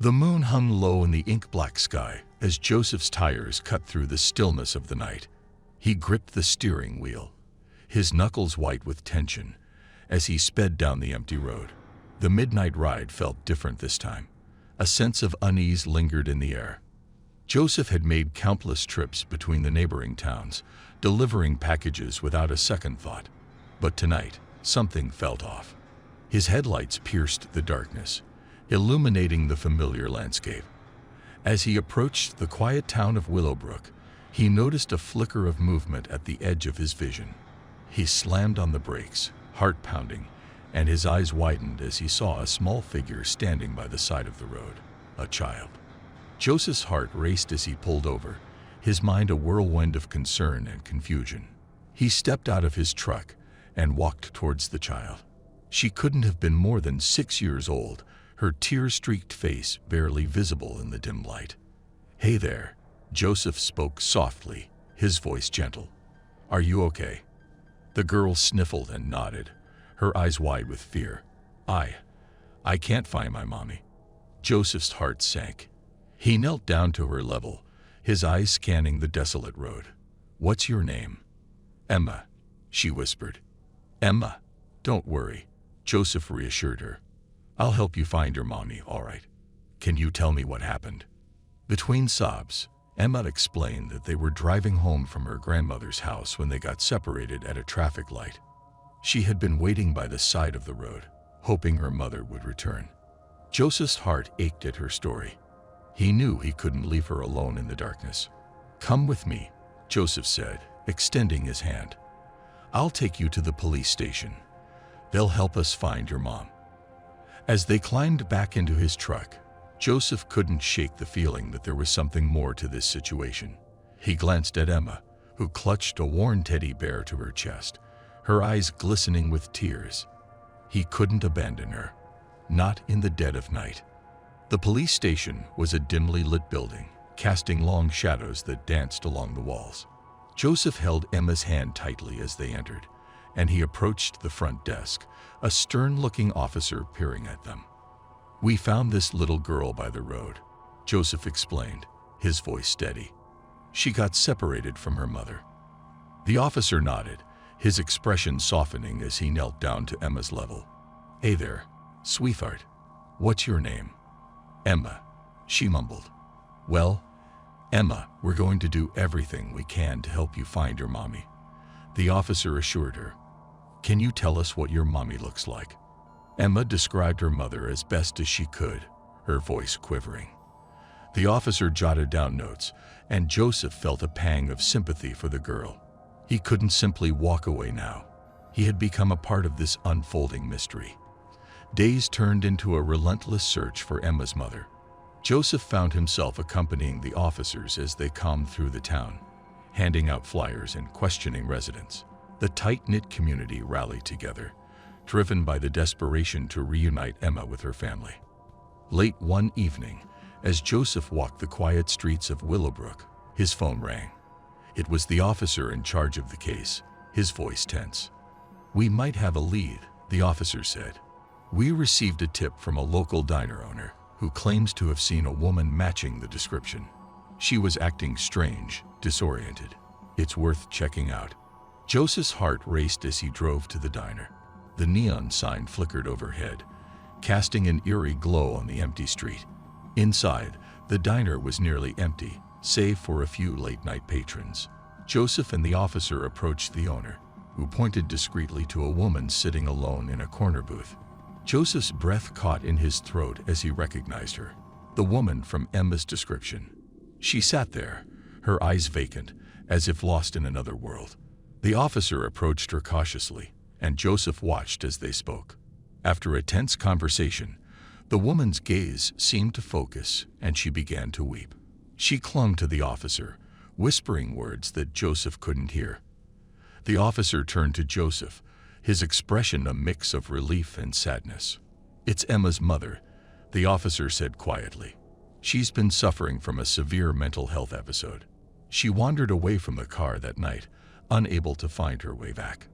The moon hung low in the ink-black sky as Joseph's tires cut through the stillness of the night. He gripped the steering wheel, his knuckles white with tension, as he sped down the empty road. The midnight ride felt different this time. A sense of unease lingered in the air. Joseph had made countless trips between the neighboring towns, delivering packages without a second thought. But tonight, something felt off. His headlights pierced the darkness, illuminating the familiar landscape. As he approached the quiet town of Willowbrook, he noticed a flicker of movement at the edge of his vision. He slammed on the brakes, heart pounding, and his eyes widened as he saw a small figure standing by the side of the road, a child. Joseph's heart raced as he pulled over, his mind a whirlwind of concern and confusion. He stepped out of his truck and walked towards the child. She couldn't have been more than 6 years old, her tear-streaked face barely visible in the dim light. "Hey there," Joseph spoke softly, his voice gentle. "Are you okay?" The girl sniffled and nodded, her eyes wide with fear. I can't find my mommy." Joseph's heart sank. He knelt down to her level, his eyes scanning the desolate road. "What's your name?" "Emma," she whispered. "Emma, don't worry," Joseph reassured her. "I'll help you find your mommy, all right. Can you tell me what happened?" Between sobs, Emma explained that they were driving home from her grandmother's house when they got separated at a traffic light. She had been waiting by the side of the road, hoping her mother would return. Joseph's heart ached at her story. He knew he couldn't leave her alone in the darkness. "Come with me," Joseph said, extending his hand. "I'll take you to the police station. They'll help us find your mom." As they climbed back into his truck, Joseph couldn't shake the feeling that there was something more to this situation. He glanced at Emma, who clutched a worn teddy bear to her chest, her eyes glistening with tears. He couldn't abandon her, not in the dead of night. The police station was a dimly lit building, casting long shadows that danced along the walls. Joseph held Emma's hand tightly as they entered, and he approached the front desk, a stern-looking officer peering at them. "We found this little girl by the road," Joseph explained, his voice steady. "She got separated from her mother." The officer nodded, his expression softening as he knelt down to Emma's level. "Hey there, sweetheart. What's your name?" "Emma," she mumbled. "Well, Emma, we're going to do everything we can to help you find your mommy," the officer assured her. "Can you tell us what your mommy looks like?" Emma described her mother as best as she could, her voice quivering. The officer jotted down notes, and Joseph felt a pang of sympathy for the girl. He couldn't simply walk away now. He had become a part of this unfolding mystery. Days turned into a relentless search for Emma's mother. Joseph found himself accompanying the officers as they combed through the town, handing out flyers and questioning residents. The tight-knit community rallied together, driven by the desperation to reunite Emma with her family. Late one evening, as Joseph walked the quiet streets of Willowbrook, his phone rang. It was the officer in charge of the case, his voice tense. "We might have a lead," the officer said. "We received a tip from a local diner owner who claims to have seen a woman matching the description. She was acting strange, disoriented. It's worth checking out." Joseph's heart raced as he drove to the diner. The neon sign flickered overhead, casting an eerie glow on the empty street. Inside, the diner was nearly empty, save for a few late-night patrons. Joseph and the officer approached the owner, who pointed discreetly to a woman sitting alone in a corner booth. Joseph's breath caught in his throat as he recognized her, the woman from Emma's description. She sat there, her eyes vacant, as if lost in another world. The officer approached her cautiously, and Joseph watched as they spoke. After a tense conversation, the woman's gaze seemed to focus, and she began to weep. She clung to the officer, whispering words that Joseph couldn't hear. The officer turned to Joseph, his expression a mix of relief and sadness. "It's Emma's mother," the officer said quietly. "She's been suffering from a severe mental health episode. She wandered away from the car that night, unable to find her way back."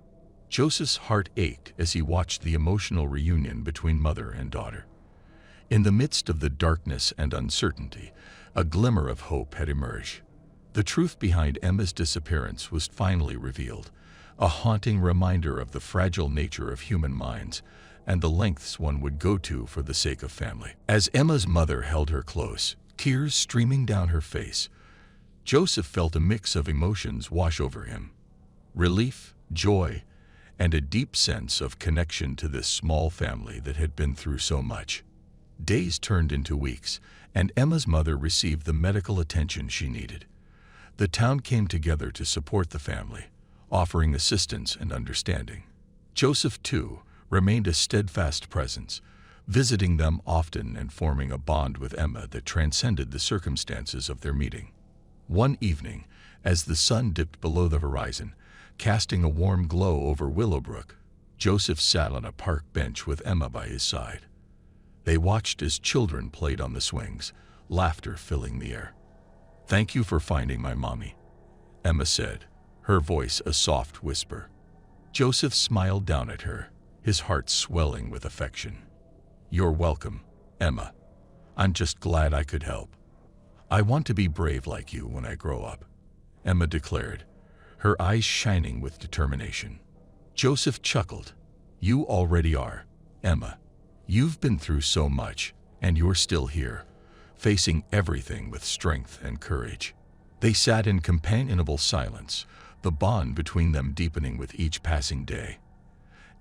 Joseph's heart ached as he watched the emotional reunion between mother and daughter. In the midst of the darkness and uncertainty, a glimmer of hope had emerged. The truth behind Emma's disappearance was finally revealed, a haunting reminder of the fragile nature of human minds and the lengths one would go to for the sake of family. As Emma's mother held her close, tears streaming down her face, Joseph felt a mix of emotions wash over him: relief, joy, and a deep sense of connection to this small family that had been through so much. Days turned into weeks, and Emma's mother received the medical attention she needed. The town came together to support the family, offering assistance and understanding. Joseph, too, remained a steadfast presence, visiting them often and forming a bond with Emma that transcended the circumstances of their meeting. One evening, as the sun dipped below the horizon, casting a warm glow over Willowbrook, Joseph sat on a park bench with Emma by his side. They watched as children played on the swings, laughter filling the air. "Thank you for finding my mommy," Emma said, her voice a soft whisper. Joseph smiled down at her, his heart swelling with affection. "You're welcome, Emma. I'm just glad I could help. I want to be brave like you when I grow up," Emma declared, her eyes shining with determination. Joseph chuckled. "You already are, Emma. You've been through so much, and you're still here, facing everything with strength and courage." They sat in companionable silence, the bond between them deepening with each passing day.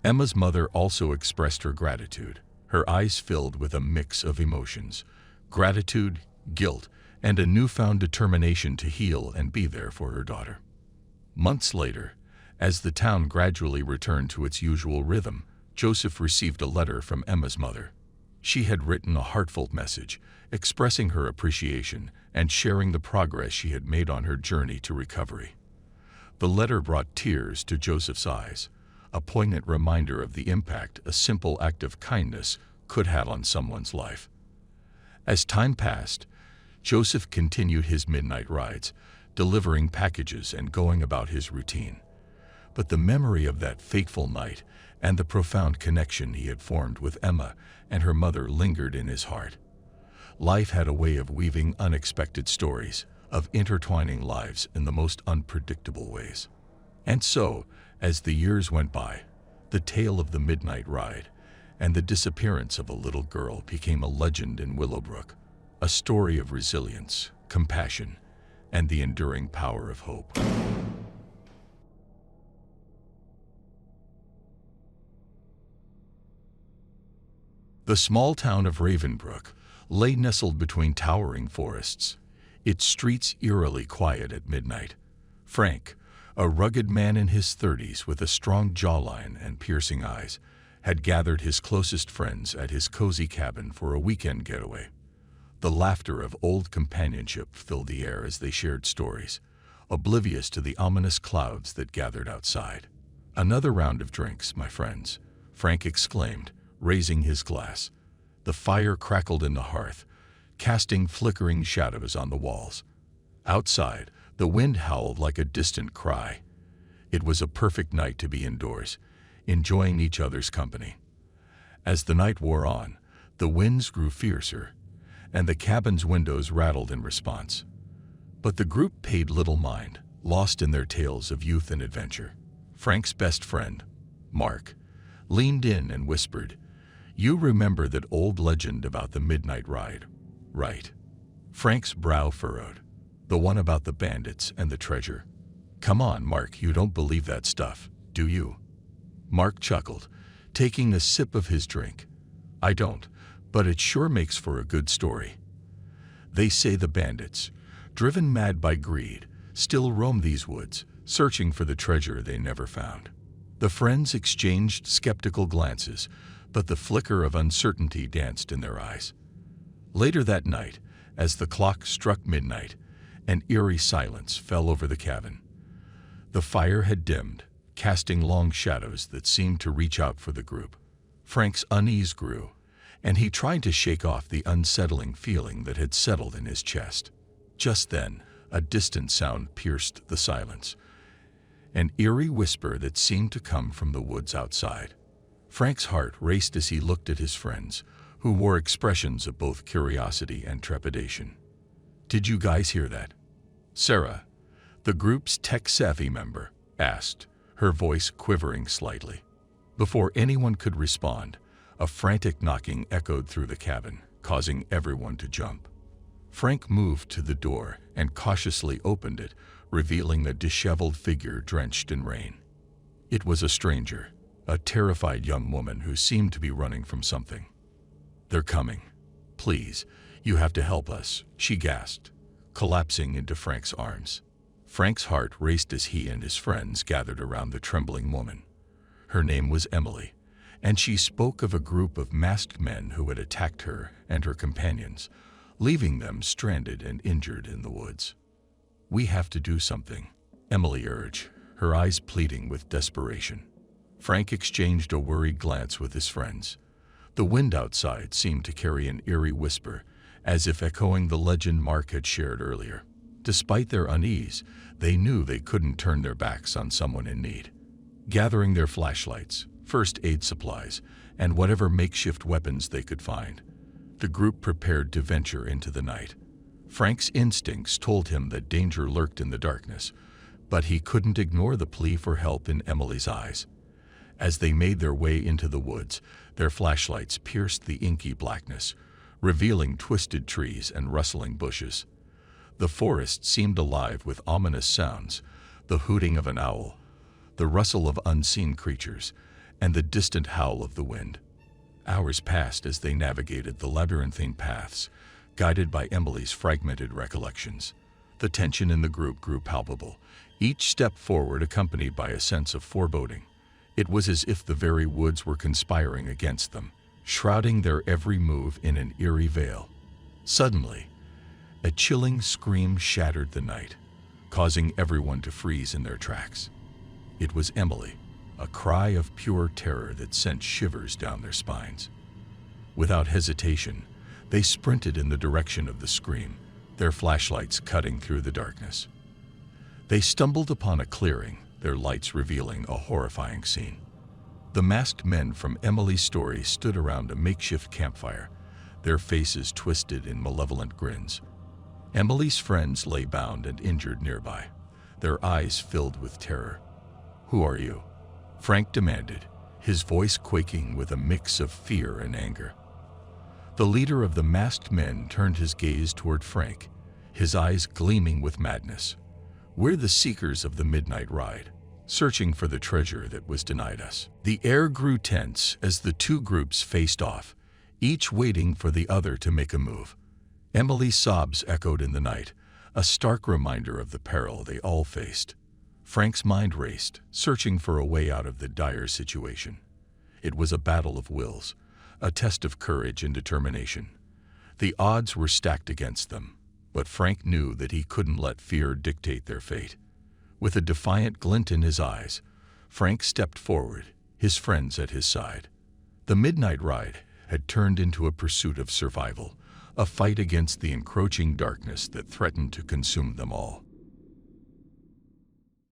Emma's mother also expressed her gratitude, her eyes filled with a mix of emotions: gratitude, guilt, and a newfound determination to heal and be there for her daughter. Months later, as the town gradually returned to its usual rhythm, Joseph received a letter from Emma's mother. She had written a heartfelt message, expressing her appreciation and sharing the progress she had made on her journey to recovery. The letter brought tears to Joseph's eyes, a poignant reminder of the impact a simple act of kindness could have on someone's life. As time passed, Joseph continued his midnight rides, delivering packages and going about his routine. But the memory of that fateful night and the profound connection he had formed with Emma and her mother lingered in his heart. Life had a way of weaving unexpected stories, of intertwining lives in the most unpredictable ways. And so, as the years went by, the tale of the midnight ride and the disappearance of a little girl became a legend in Willowbrook, a story of resilience, compassion, and the enduring power of hope. The small town of Ravenbrook lay nestled between towering forests, its streets eerily quiet at midnight. Frank, a rugged man in his 30s with a strong jawline and piercing eyes, had gathered his closest friends at his cozy cabin for a weekend getaway. The laughter of old companionship filled the air as they shared stories, oblivious to the ominous clouds that gathered outside. "Another round of drinks, my friends," Frank exclaimed, raising his glass. The fire crackled in the hearth, casting flickering shadows on the walls. Outside, the wind howled like a distant cry. It was a perfect night to be indoors, enjoying each other's company. As the night wore on, the winds grew fiercer, and the cabin's windows rattled in response. But the group paid little mind, lost in their tales of youth and adventure. Frank's best friend, Mark, leaned in and whispered, "You remember that old legend about the midnight ride, right?" Frank's brow furrowed. "The one about the bandits and the treasure?" "Come on, Mark, you don't believe that stuff, do you?" Mark chuckled, taking a sip of his drink. "I don't, but it sure makes for a good story. They say the bandits, driven mad by greed, still roam these woods, searching for the treasure they never found." The friends exchanged skeptical glances, but the flicker of uncertainty danced in their eyes. Later that night, as the clock struck midnight, an eerie silence fell over the cabin. The fire had dimmed, casting long shadows that seemed to reach out for the group. Frank's unease grew, and he tried to shake off the unsettling feeling that had settled in his chest. Just then, a distant sound pierced the silence, an eerie whisper that seemed to come from the woods outside. Frank's heart raced as he looked at his friends, who wore expressions of both curiosity and trepidation. "Did you guys hear that?" Sarah, the group's tech-savvy member, asked, her voice quivering slightly. Before anyone could respond, a frantic knocking echoed through the cabin, causing everyone to jump. Frank moved to the door and cautiously opened it, revealing a disheveled figure drenched in rain. It was a stranger, a terrified young woman who seemed to be running from something. "They're coming. Please, you have to help us," she gasped, collapsing into Frank's arms. Frank's heart raced as he and his friends gathered around the trembling woman. Her name was Emily, and she spoke of a group of masked men who had attacked her and her companions, leaving them stranded and injured in the woods. "We have to do something," Emily urged, her eyes pleading with desperation. Frank exchanged a worried glance with his friends. The wind outside seemed to carry an eerie whisper, as if echoing the legend Mark had shared earlier. Despite their unease, they knew they couldn't turn their backs on someone in need. Gathering their flashlights, first aid supplies, and whatever makeshift weapons they could find, the group prepared to venture into the night. Frank's instincts told him that danger lurked in the darkness, but he couldn't ignore the plea for help in Emily's eyes. As they made their way into the woods, their flashlights pierced the inky blackness, revealing twisted trees and rustling bushes. The forest seemed alive with ominous sounds, the hooting of an owl, the rustle of unseen creatures, and the distant howl of the wind. Hours passed as they navigated the labyrinthine paths, guided by Emily's fragmented recollections. The tension in the group grew palpable, each step forward accompanied by a sense of foreboding. It was as if the very woods were conspiring against them, shrouding their every move in an eerie veil. Suddenly, a chilling scream shattered the night, causing everyone to freeze in their tracks. It was Emily, a cry of pure terror that sent shivers down their spines. Without hesitation, they sprinted in the direction of the scream, their flashlights cutting through the darkness. They stumbled upon a clearing, their lights revealing a horrifying scene. The masked men from Emily's story stood around a makeshift campfire, their faces twisted in malevolent grins. Emily's friends lay bound and injured nearby, their eyes filled with terror. "Who are you?" Frank demanded, his voice quaking with a mix of fear and anger. The leader of the masked men turned his gaze toward Frank, his eyes gleaming with madness. "We're the seekers of the midnight ride, searching for the treasure that was denied us." The air grew tense as the two groups faced off, each waiting for the other to make a move. Emily's sobs echoed in the night, a stark reminder of the peril they all faced. Frank's mind raced, searching for a way out of the dire situation. It was a battle of wills, a test of courage and determination. The odds were stacked against them, but Frank knew that he couldn't let fear dictate their fate. With a defiant glint in his eyes, Frank stepped forward, his friends at his side. The midnight ride had turned into a pursuit of survival, a fight against the encroaching darkness that threatened to consume them all.